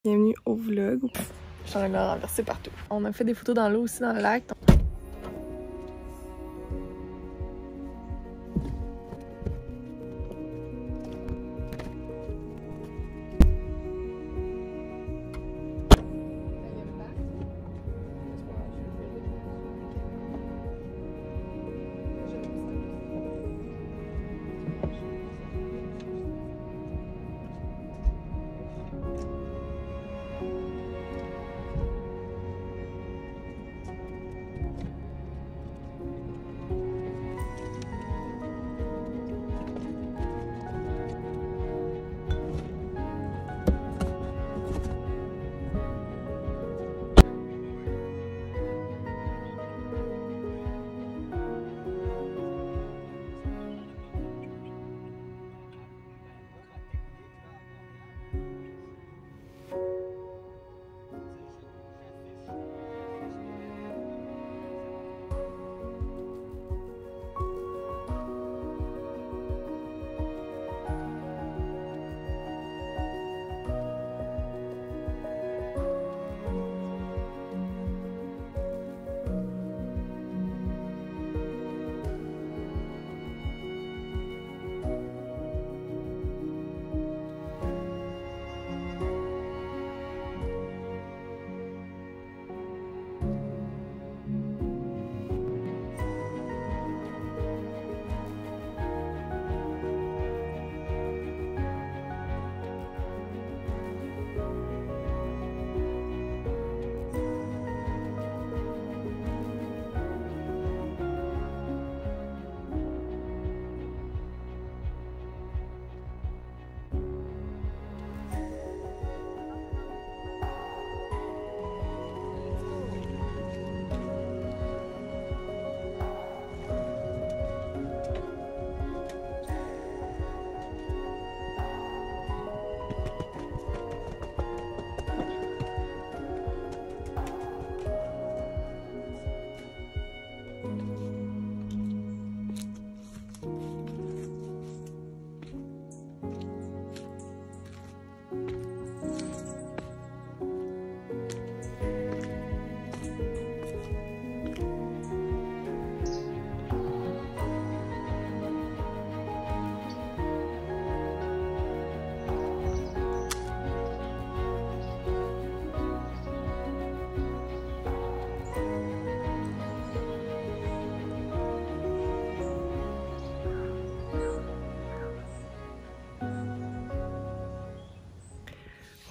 Bienvenue au vlog. J'en ai renversé partout. On a fait des photos dans l'eau aussi, dans le lac.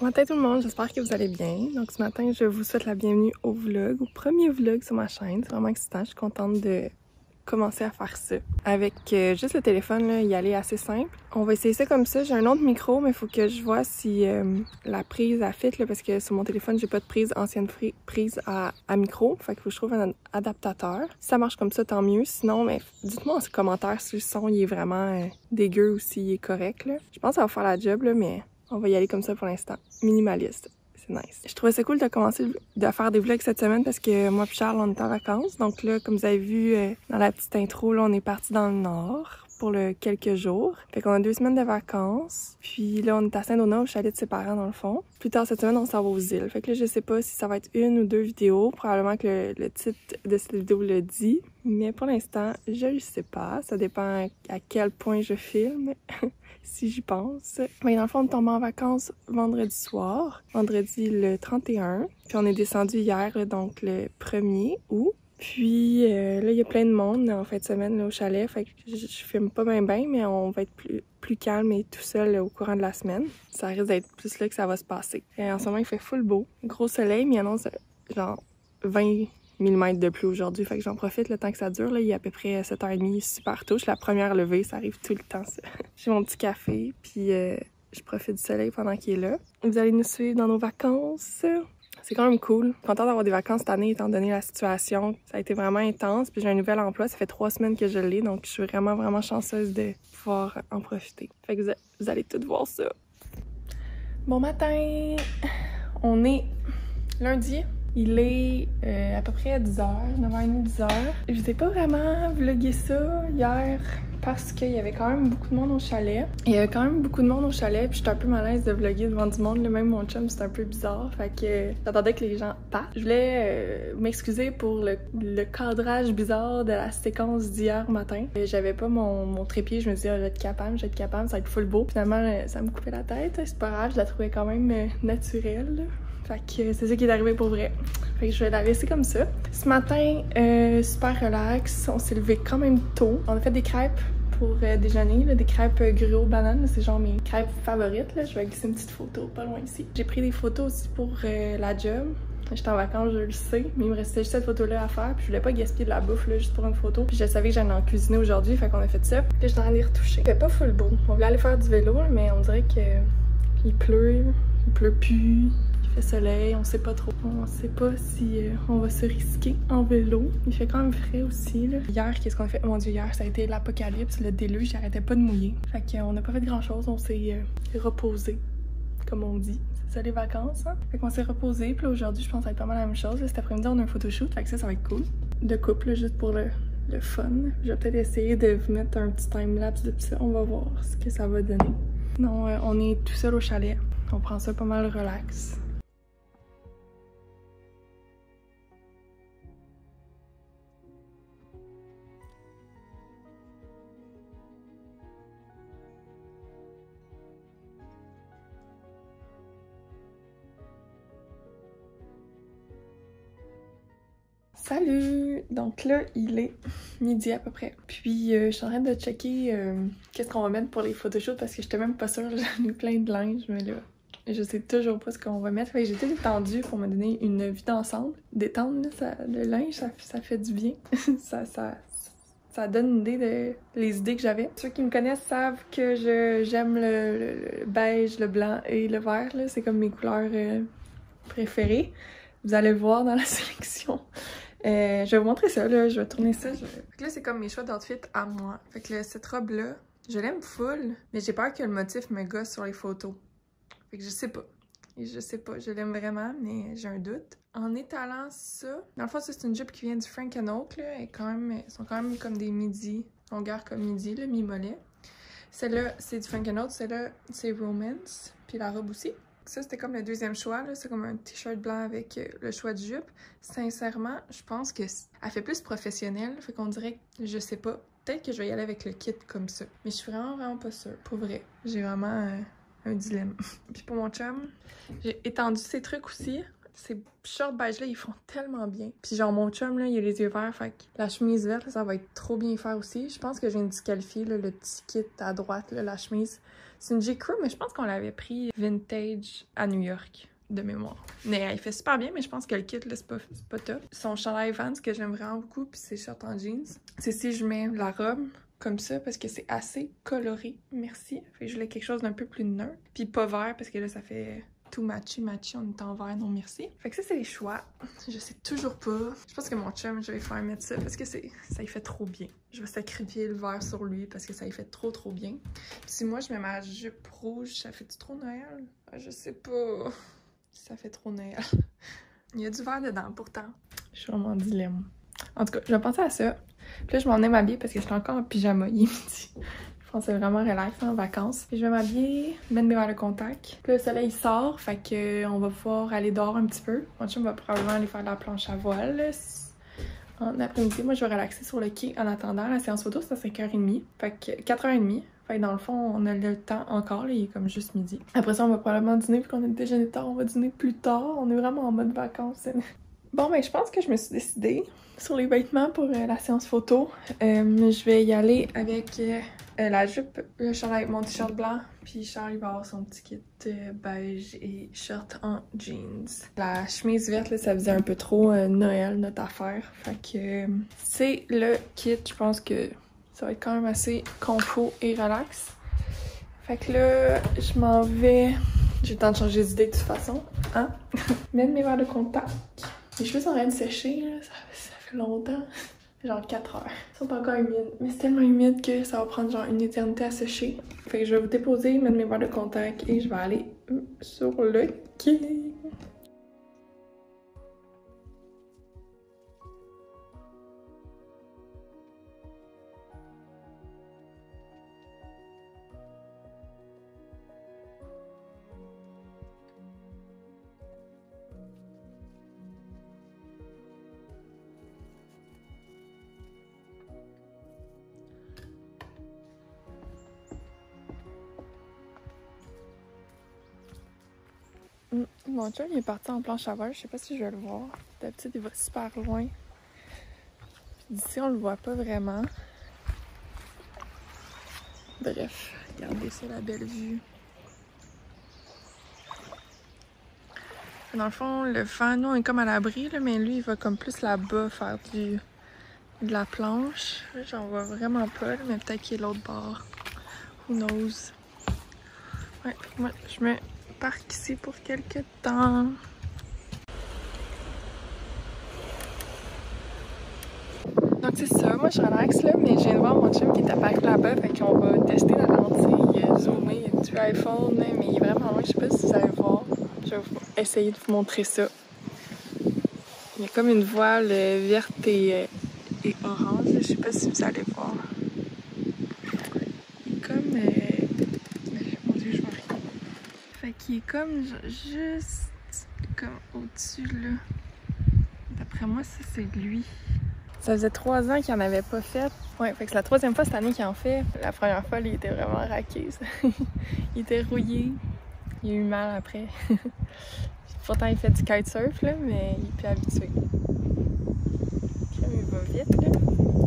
Bon matin tout le monde, j'espère que vous allez bien. Donc ce matin, je vous souhaite la bienvenue au vlog, au premier vlog sur ma chaîne. C'est vraiment excitant, je suis contente de commencer à faire ça. Avec juste le téléphone, là, y aller assez simple. On va essayer ça comme ça. J'ai un autre micro, mais il faut que je vois si la prise a fit, là, parce que sur mon téléphone, j'ai pas de prise, ancienne prise à micro. Fait qu'il faut que je trouve un adaptateur. Si ça marche comme ça, tant mieux. Sinon, mais dites-moi en commentaire si le son il est vraiment dégueu ou s'il est correct. Là. Je pense que ça va faire la job, là, mais on va y aller comme ça pour l'instant. Minimaliste. C'est nice. Je trouvais ça cool de commencer de faire des vlogs cette semaine parce que moi et Charles, on est en vacances. Donc là, comme vous avez vu dans la petite intro, là, on est parti dans le nord pour quelques jours. Fait qu'on a 2 semaines de vacances. Puis là, on est à Saint-Donat, au chalet de ses parents, dans le fond. Plus tard cette semaine, on s'en va aux îles. Fait que là, je sais pas si ça va être 1 ou 2 vidéos. Probablement que le titre de cette vidéo le dit. Mais pour l'instant, je le sais pas. Ça dépend à quel point je filme. Si j'y pense. Mais dans le fond, on est tombé en vacances vendredi soir, vendredi le 31. Puis on est descendu hier, là, donc le 1er août. Puis là, il y a plein de monde en fin de semaine là, au chalet. Fait que je filme pas bien, mais on va être plus calme et tout seul là, au courant de la semaine. Ça risque d'être plus là que ça va se passer. Et en ce moment, il fait full beau. Gros soleil, mais il annonce genre 20 mm de pluie aujourd'hui. Fait que j'en profite le temps que ça dure. Là, il y a à peu près 7h30, super tôt. Je suis la première levée, ça arrive tout le temps, ça. J'ai mon petit café, puis je profite du soleil pendant qu'il est là. Vous allez nous suivre dans nos vacances. C'est quand même cool. Contente d'avoir des vacances cette année, étant donné la situation. Ça a été vraiment intense, puis j'ai un nouvel emploi. Ça fait 3 semaines que je l'ai, donc je suis vraiment, vraiment chanceuse de pouvoir en profiter. Fait que vous allez toutes voir ça. Bon matin! On est lundi. Il est à peu près à 10h, 9h30, 10h. Je vous ai pas vraiment vlogué ça hier parce qu'il y avait quand même beaucoup de monde au chalet. Il y avait quand même beaucoup de monde au chalet, puis j'étais un peu mal à l'aise de vlogger devant du monde. Même mon chum, c'était un peu bizarre, fait que j'attendais que les gens partent. Je voulais m'excuser pour le cadrage bizarre de la séquence d'hier matin. J'avais pas mon trépied, je me disais, ah, je vais être capable, ça va être full beau. Finalement, ça me coupait la tête, c'est pas grave, je la trouvais quand même naturelle. Fait que c'est ça qui est arrivé pour vrai. Fait que je vais la laisser comme ça. Ce matin, super relax. On s'est levé quand même tôt. On a fait des crêpes pour déjeuner, là, des crêpes gruau banane. C'est genre mes crêpes favorites. Là. Je vais glisser une petite photo pas loin ici. J'ai pris des photos aussi pour la job. J'étais en vacances, je le sais, mais il me restait juste cette photo-là à faire. Puis je voulais pas gaspiller de la bouffe là, juste pour une photo. Puis je savais que j'allais en cuisiner aujourd'hui, fait qu'on a fait ça. Puis je suis en train de les retoucher. Il fait pas full beau. On voulait aller faire du vélo, mais on dirait qu'il pleut. Il pleut plus. Il fait soleil, on sait pas trop. On sait pas si on va se risquer en vélo. Il fait quand même frais aussi, là. Hier, qu'est-ce qu'on a fait? Mon Dieu, hier, ça a été l'apocalypse, le déluge, j'arrêtais pas de mouiller. Fait qu'on n'a pas fait grand-chose, on s'est reposé, comme on dit. C'est ça les vacances, hein? Fait qu'on s'est reposé, puis aujourd'hui, je pense que ça va être pas mal la même chose. Là, cet après-midi, on a un photoshoot, fait que ça va être cool. De couple, là, juste pour le fun. Je vais peut-être essayer de vous mettre un petit time-lapse de ça. On va voir ce que ça va donner. Non, on est tout seul au chalet. On prend ça pas mal relax. Salut! Donc là, il est midi à peu près. Puis je suis en train de checker qu'est-ce qu'on va mettre pour les photoshoots parce que j'étais même pas sûre, j'en ai plein de linge, mais là, je sais toujours pas ce qu'on va mettre. Fait que j'ai tout étendu pour me donner une vue d'ensemble. Détendre, là, le linge, ça fait du bien. Ça donne une idée de les idées que j'avais. Ceux qui me connaissent savent que j'aime le beige, le blanc et le vert. C'est comme mes couleurs préférées. Vous allez le voir dans la sélection. Je vais vous montrer ça, là. Je vais tourner ça. Fait que là, c'est comme mes choix d'outfit à moi. Fait que là, cette robe-là, je l'aime full, mais j'ai peur que le motif me gosse sur les photos. Fait que je sais pas. Je sais pas, je l'aime vraiment, mais j'ai un doute. En étalant ça, dans le fond, ça, c'est une jupe qui vient du Frank & Oak, là. Elles sont quand même comme des midis, longueur comme midi, là, mi-mollet. Celle-là, c'est du Frank & Oak. Celle-là, c'est Romance. Puis la robe aussi. Ça, c'était comme le deuxième choix, là. C'est comme un t-shirt blanc avec le choix de jupe. Sincèrement, je pense que elle fait plus professionnelle. Fait qu'on dirait que, je sais pas, peut-être que je vais y aller avec le kit comme ça. Mais je suis vraiment pas sûre. Pour vrai, j'ai vraiment un dilemme. Puis pour mon chum, j'ai étendu ces trucs aussi. Ces shorts beige-là, ils font tellement bien. Puis genre, mon chum, là, il a les yeux verts, fait que la chemise verte, là, ça va être trop bien faire aussi. Je pense que je viens de disqualifier, là, le petit kit à droite, là, la chemise. C'est une J. Crew, mais je pense qu'on l'avait pris vintage à New York, de mémoire. Mais il fait super bien, mais je pense que le kit, là, c'est pas top. Son chandail Vans, que j'aime vraiment beaucoup, puis ses shorts en jeans. C'est si je mets la robe comme ça, parce que c'est assez coloré, merci. Fait que je voulais quelque chose d'un peu plus neutre. Puis pas vert, parce que là, ça fait tout matchy, on est en vert, non merci. Fait que ça, c'est les choix. Je sais toujours pas. Je pense que mon chum, je vais faire mettre ça parce que ça y fait trop bien. Je vais sacrifier le vert sur lui parce que ça y fait trop bien. Puis si moi, je mets ma jupe rouge, ça fait-tu trop Noël? Je sais pas. Ça fait trop Noël. Il y a du vert dedans, pourtant. Je suis vraiment en dilemme. En tout cas, je vais penser à ça. Puis là, je m'en ai m'habiller parce que je suis encore en pyjama. Il est midi. Je pense que c'est vraiment relax en vacances. Puis je vais m'habiller, mettre mes verres de contact. Puis le soleil sort, fait que on va pouvoir aller dehors un petit peu. Mon chum va probablement aller faire de la planche à voile là, en après-midi. Moi, je vais relaxer sur le quai en attendant. La séance photo, c'est à 5h30. Fait que 4h30. Fait que dans le fond, on a le temps encore. Là, il est comme juste midi. Après ça, on va probablement dîner. Vu qu'on a déjeuné tard, on va dîner plus tard. On est vraiment en mode vacances. Bon, ben, je pense que je me suis décidée sur les vêtements pour la séance photo. Je vais y aller avec la jupe, le chandail, mon t-shirt blanc, puis Charles il va avoir son petit kit beige et short en jeans. La chemise verte, là, ça faisait un peu trop Noël, notre affaire. Fait que c'est le kit, je pense que ça va être quand même assez confort et relax. Fait que là, je m'en vais... J'ai le temps de changer d'idée de toute façon, hein? Mettre mes verres de contact. Mes cheveux sont en train de sécher, là. Ça fait longtemps. Genre 4 heures. Ils sont encore humides. Mais c'est tellement humide que ça va prendre genre une éternité à sécher. Fait que je vais vous déposer, mettre mes verres de contact et je vais aller sur le quai. Mon chum il est parti en planche à voile, je sais pas si je vais le voir. D'habitude il va super loin. D'ici on le voit pas vraiment. Bref, regardez ça, la belle vue. Dans le fond, le vent, nous on est comme à l'abri, mais lui il va comme plus là-bas faire de la planche. Là, j'en vois vraiment pas, là, mais peut-être qu'il est l'autre bord. Who knows? Ouais, moi je me parque ici pour quelques temps. Donc c'est ça, moi je relaxe là, mais je viens de voir mon chum qui est apparu là-bas, fait qu'on va tester la lentille, zoomer du iPhone, mais il est vraiment loin, je sais pas si vous allez voir. Je vais essayer de vous montrer ça. Il y a comme une voile verte et orange, je sais pas si vous allez voir. Il est comme... mon Dieu, je vois rien. Fait qu'il est comme juste comme au-dessus là. D'après moi, ça c'est lui. Ça faisait 3 ans qu'il en avait pas fait. Ouais, fait que c'est la 3e fois cette année qu'il en fait. La première fois, il était vraiment raqué. Il était rouillé. Il a eu mal après. Pourtant, il fait du kitesurf, là, mais il est plus habitué. Puis, il va vite, là.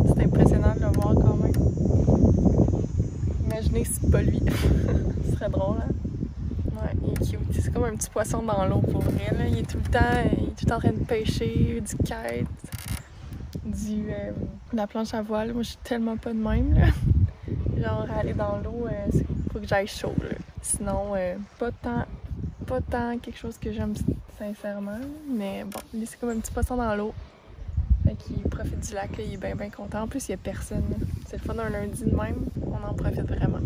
C'est impressionnant de le voir quand même. Imaginez si c'est pas lui. Ce serait drôle, hein? Ouais, il est cute. C'est comme un petit poisson dans l'eau pour vrai, là. Il est tout le temps en train de pêcher, du kite. La planche à voile, moi je suis tellement pas de même là. Genre aller dans l'eau, faut que j'aille chaud là. Sinon, pas tant quelque chose que j'aime sincèrement. Mais bon, lui c'est comme un petit poisson dans l'eau. Fait qu'il profite du lac là, il est bien content. En plus il y a personne. C'est le fun d'un lundi de même, on en profite vraiment.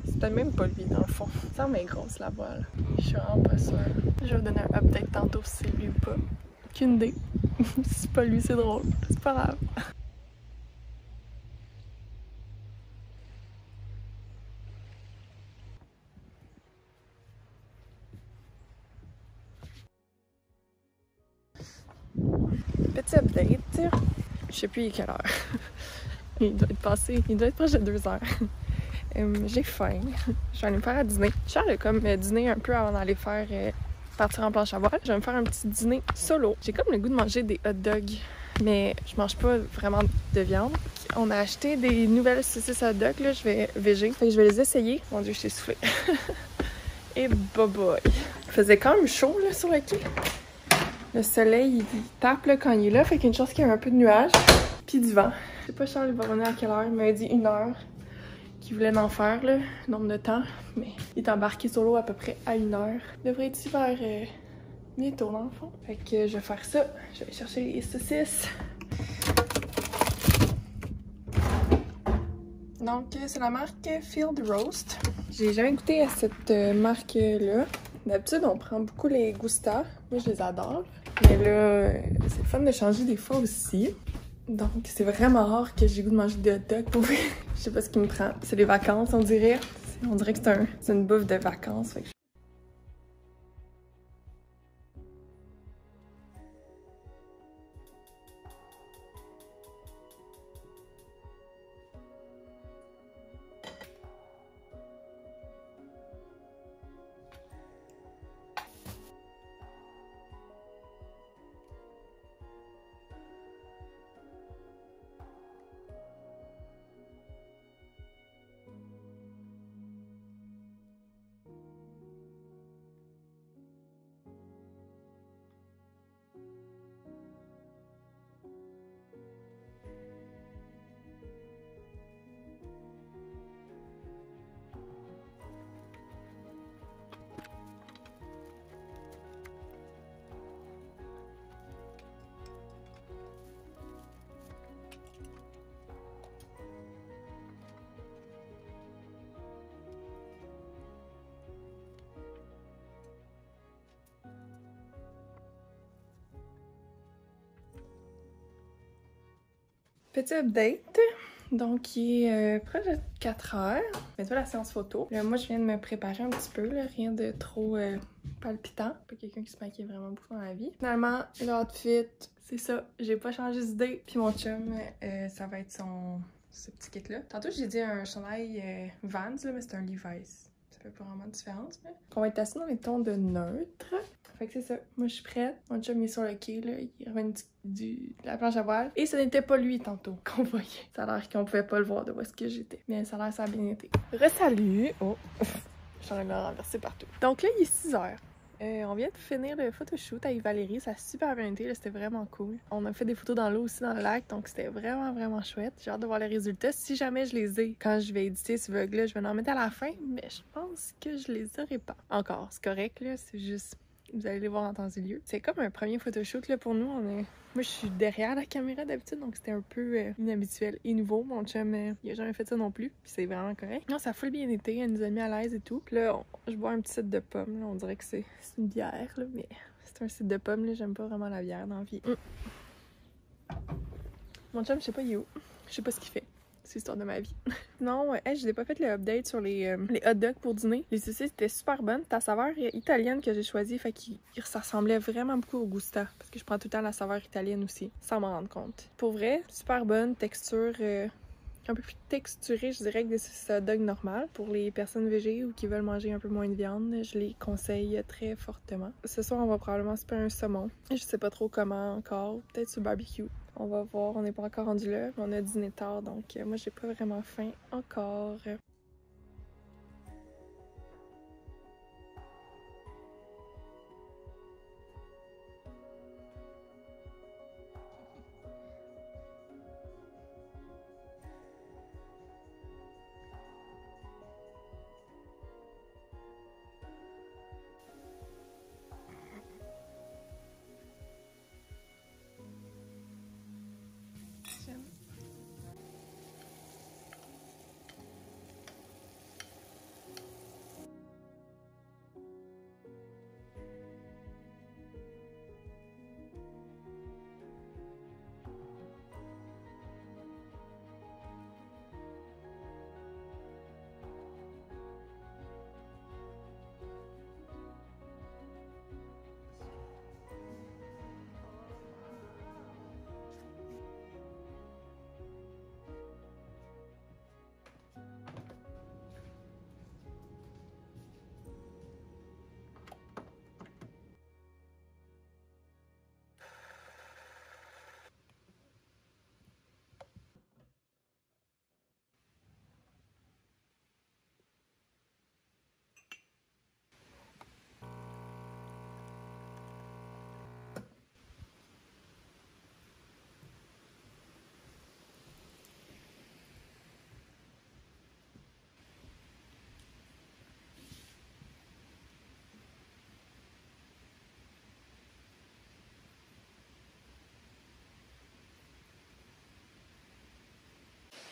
C'est peut-être même pas lui dans le fond. Ça semble être grosse la voile. Je suis vraiment pas sûre. Je vais vous donner un update tantôt si c'est lui ou pas. Aucune idée. Si c'est pas lui, c'est drôle. C'est pas grave. Petit update. Je sais plus il est quelle heure. Il doit être proche de 2 heures. J'ai faim. Je vais aller me faire à dîner. Je vais comme dîner un peu avant d'aller faire partir en planche à voile. Je vais me faire un petit dîner solo. J'ai comme le goût de manger des hot dogs, mais je mange pas vraiment de viande. On a acheté des nouvelles saucisses hot dogs, là, je vais végé. Fait que je vais les essayer. Mon Dieu, je t'ai soufflé. Et bye bye. Il faisait quand même chaud là, sur le quai. Le soleil, il tape là, quand il est là, fait qu'une chance qu'il y a un peu de nuages. Puis du vent. Je sais pas Charles il va revenir à quelle heure, il m'avait dit 1 heure. Qu'il voulait en faire, là, nombre de temps. Mais il est embarqué sur l'eau à peu près à 1 heure. Il devrait être ici vers bientôt, dans le fond. Fait que je vais faire ça. Je vais chercher les saucisses. Donc, c'est la marque Field Roast. J'ai jamais goûté à cette marque-là. D'habitude, on prend beaucoup les Gusta. Moi, je les adore. Mais là, c'est le fun de changer des fois aussi. Donc, c'est vraiment rare que j'ai goût de manger des hot dogs pour vrai. Je sais pas ce qui me prend. C'est les vacances, on dirait. On dirait que c'est une bouffe de vacances. Fait que petit update. Donc, il est près de 4 heures. Bientôt la séance photo. Là, moi, je viens de me préparer un petit peu, là, rien de trop palpitant. Pas quelqu'un qui se maquille vraiment beaucoup dans la vie. Finalement, l'outfit, c'est ça. J'ai pas changé d'idée. Puis mon chum, ça va être ce petit kit-là. Tantôt, j'ai dit un chandail Vans, là, mais c'est un Levi's. Ça fait pas vraiment de différence. Mais... On va être assis dans les tons de neutre. Fait que c'est ça. Moi, je suis prête. Mon chum, il est sur le quai, là. Il revient de la planche à voile. Et ce n'était pas lui, tantôt, qu'on voyait. Ça a l'air qu'on pouvait pas le voir de où est-ce que j'étais. Mais ça a l'air ça a bien été. Re-salut! Oh! J'en ai me renversé partout. Donc là, il est 6 heures. On vient de finir le photoshoot avec Valérie, ça a super bien été, c'était vraiment cool. On a fait des photos dans l'eau aussi dans le lac, donc c'était vraiment chouette. J'ai hâte de voir les résultats. Si jamais je les ai, quand je vais éditer ce vlog-là, je vais en mettre à la fin, mais je pense que je les aurai pas. Encore, c'est correct, là, c'est juste... Vous allez les voir en temps et lieu. C'est comme un premier photoshoot là, pour nous. Moi, je suis derrière la caméra d'habitude, donc c'était un peu inhabituel et nouveau. Mon chum, il a jamais fait ça non plus, puis c'est vraiment correct. Non, ça a full bien été, elle nous a mis à l'aise et tout. Puis là, je bois un petit site de pomme. Là. On dirait que c'est une bière, là, mais c'est un site de pomme. Là, j'aime pas vraiment la bière dans la vie. Mon chum, je sais pas il est où. Je sais pas ce qu'il fait. C'est l'histoire de ma vie. Non, je n'ai pas fait le update sur les hot dogs pour dîner. Les saucisses étaient super bonnes. Ta saveur italienne que j'ai choisie, fait que ça ressemblait vraiment beaucoup au Gusta. Parce que je prends tout le temps la saveur italienne aussi, sans m'en rendre compte. Pour vrai, super bonne texture, un peu plus texturée, je dirais, que des saucisses hot dogs normales. Pour les personnes végé ou qui veulent manger un peu moins de viande, je les conseille très fortement. Ce soir, on va probablement se faire un saumon. Je sais pas trop comment encore, peut-être sur le barbecue. On va voir, on n'est pas encore rendu là, mais on a dîné tard, donc moi j'ai pas vraiment faim encore.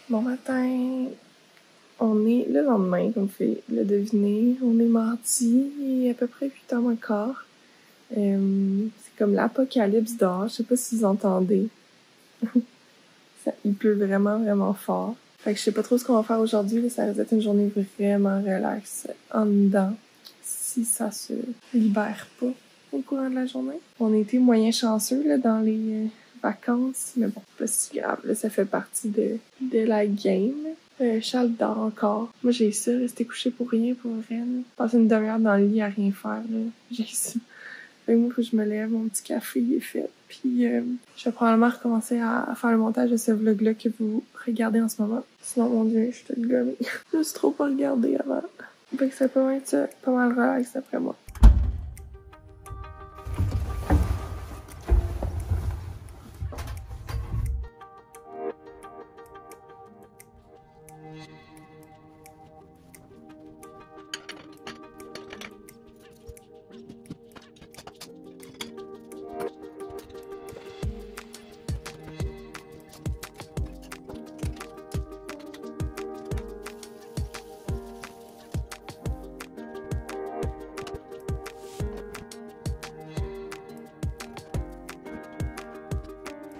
Bon matin, on est le lendemain, comme vous pouvez le deviner. On est mardi, il est à peu près 8h15. C'est comme l'apocalypse dehors, je sais pas si vous entendez. Il pleut vraiment fort. Fait que je sais pas trop ce qu'on va faire aujourd'hui, ça va être une journée vraiment relaxe en dedans, si ça se libère pas au courant de la journée. On a été moyen chanceux là, dans les vacances, mais bon, pas si grave, là, ça fait partie de la game. Charles dort encore. Moi, j'ai ça, rester couché pour rien, pour vrai. Passer une demi-heure dans le lit à rien faire, là. J'ai ça. Fait que moi, faut que je me lève, mon petit café il est fait. Puis, je vais probablement recommencer à faire le montage de ce vlog-là que vous regardez en ce moment. Sinon, mon Dieu, je suis toute gommée. Je me suis trop pas regardée avant. Fait que ça peut être ça, pas mal relax d'après moi.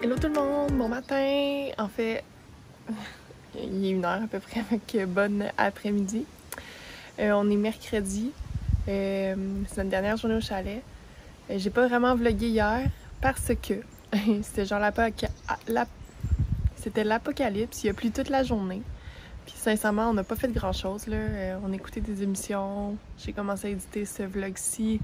Hello tout le monde, bon matin! En fait, il est 1h à peu près, avec bonne après-midi. On est mercredi, c'est notre dernière journée au chalet. J'ai pas vraiment vlogué hier parce que c'était genre c'était l'apocalypse, il a plu toute la journée. Puis sincèrement, on n'a pas fait grand-chose, là. On a écouté des émissions, j'ai commencé à éditer ce vlog-ci,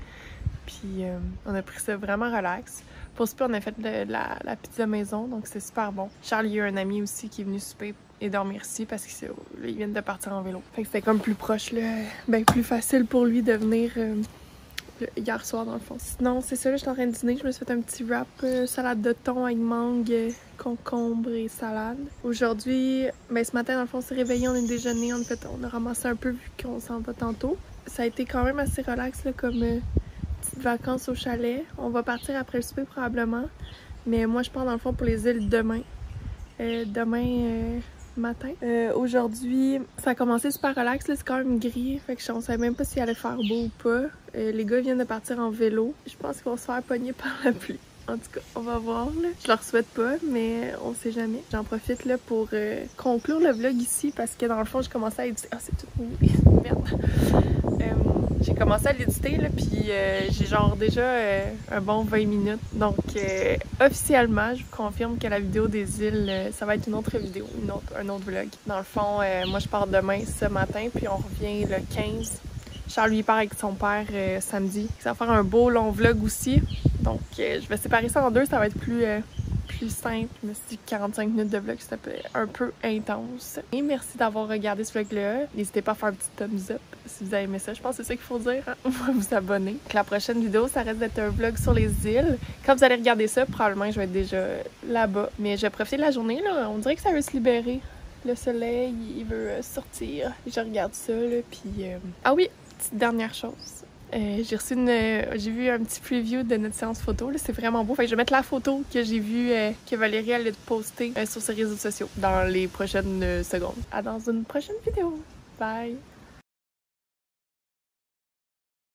puis on a pris ça vraiment relax. Pour souper, on a fait de la pizza maison, donc c'est super bon. Charles, il y a un ami aussi qui est venu souper et dormir ici parce qu'ils viennent de partir en vélo. Fait que c'était comme plus proche, là, ben plus facile pour lui de venir hier soir dans le fond. Sinon, c'est ça, là, je suis en train de dîner. Je me suis fait un petit wrap salade de thon avec mangue, concombre et salade. Aujourd'hui, ben ce matin, dans le fond, on s'est réveillé, on a déjeuné, on a ramassé un peu vu qu'on s'en va tantôt. Ça a été quand même assez relax, là, comme petites vacances au chalet. On va partir après le souper probablement. Mais moi, je pars dans le fond pour les îles demain. Matin. Aujourd'hui, ça a commencé super relax, c'est quand même gris, fait que on savait même pas s'il allait faire beau ou pas. Les gars viennent de partir en vélo. Je pense qu'ils vont se faire pogner par la pluie. En tout cas, on va voir, là. Je leur souhaite pas, mais on sait jamais. J'en profite là pour conclure le vlog ici parce que dans le fond, j'ai commencé à éditer. Ah, c'est tout mouillé. Merde. J'ai commencé à l'éditer, là, puis j'ai genre déjà un bon 20 minutes. Donc, officiellement, je vous confirme que la vidéo des îles, ça va être une autre vidéo, un autre vlog. Dans le fond, moi, je pars demain, ce matin, puis on revient le 15. Charles, lui, part avec son père samedi. Ça va faire un beau long vlog aussi. Donc, je vais séparer ça en deux, ça va être plus simple. Je me suis dit 45 minutes de vlog, c'était un peu intense. Et merci d'avoir regardé ce vlog-là. N'hésitez pas à faire un petit thumbs up si vous avez aimé ça. Je pense que c'est ça qu'il faut dire, hein? Vous abonner. Donc, la prochaine vidéo, ça reste d'être un vlog sur les îles. Quand vous allez regarder ça, probablement je vais être déjà là-bas. Mais je vais profiter de la journée, là. On dirait que ça veut se libérer. Le soleil, il veut sortir. Je regarde ça, là, puis... Ah oui, petite dernière chose. J'ai vu un petit preview de notre séance photo, c'est vraiment beau. Fait que je vais mettre la photo que j'ai vue que Valérie allait poster sur ses réseaux sociaux dans les prochaines secondes. À dans une prochaine vidéo. Bye!